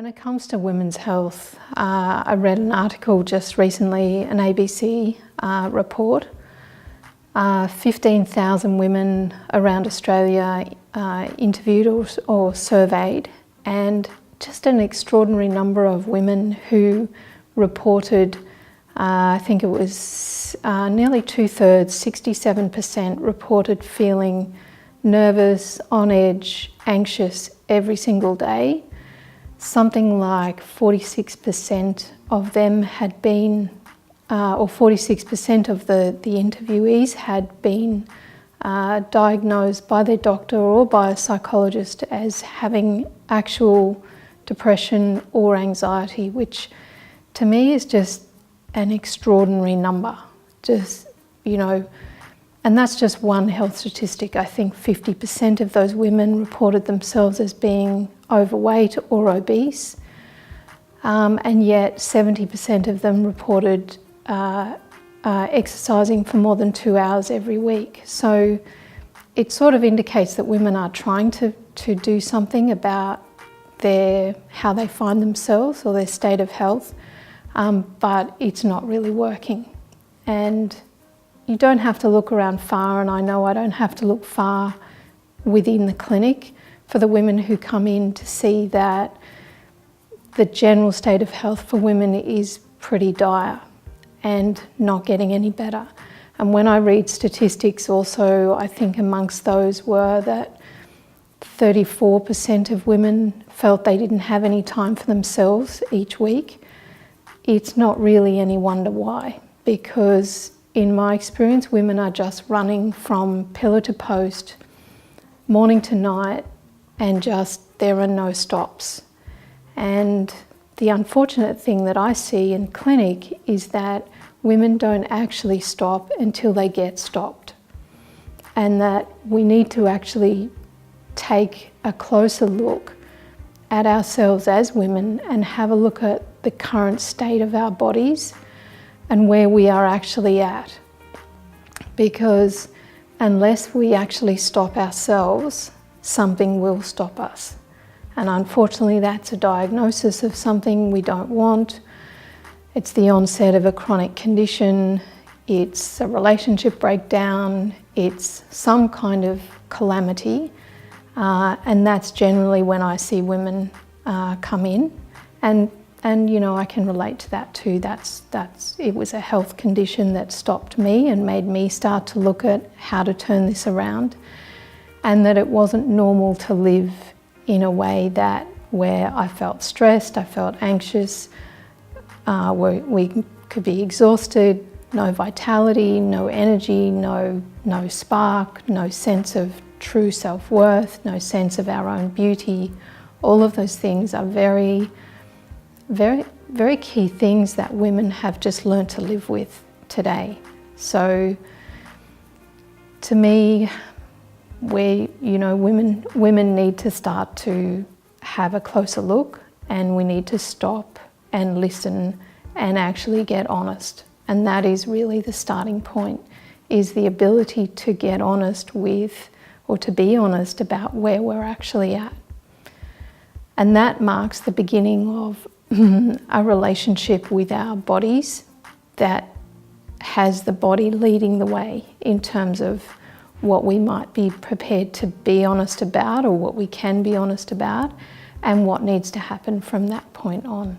When it comes to women's health, I read an article just recently, an ABC report. 15,000 women around Australia interviewed or surveyed, and just an extraordinary number of women who reported, I think it was nearly 2/3, 67% reported feeling nervous, on edge, anxious every single day. Something like 46% of them had been, or 46% of the interviewees had been diagnosed by their doctor or by a psychologist as having actual depression or anxiety, which to me is just an extraordinary number. Just, you know, and that's just one health statistic. I think 50% of those women reported themselves as being overweight or obese, and yet 70% of them reported exercising for more than 2 hours every week. So it sort of indicates that women are trying to do something about how they find themselves or their state of health, but it's not really working. And you don't have to look around far, and I know I don't have to look far within the clinic for the women who come in to see that the general state of health for women is pretty dire and not getting any better. And when I read statistics also, I think amongst those were that 34% of women felt they didn't have any time for themselves each week. It's not really any wonder why, because in my experience, women are just running from pillar to post, morning to night, and just there are no stops. And the unfortunate thing that I see in clinic is that women don't actually stop until they get stopped, and that we need to actually take a closer look at ourselves as women and have a look at the current state of our bodies and where we are actually at. Because unless we actually stop ourselves, something will stop us. And unfortunately, that's a diagnosis of something we don't want. It's the onset of a chronic condition. It's a relationship breakdown. It's some kind of calamity. And that's generally when I see women come in. And you know, I can relate to that too. It was a health condition that stopped me and made me start to look at how to turn this around, and that it wasn't normal to live in a way where I felt stressed, I felt anxious, where we could be exhausted, no vitality, no energy, no spark, no sense of true self-worth, no sense of our own beauty. All of those things are very, very key things that women have just learned to live with today. So to me, women need to start to have a closer look, and we need to stop and listen and actually get honest. And that is really the starting point, is the ability to get honest with, or to be honest about where we're actually at. And that marks the beginning of a relationship with our bodies that has the body leading the way in terms of what we might be prepared to be honest about, or what we can be honest about, and what needs to happen from that point on.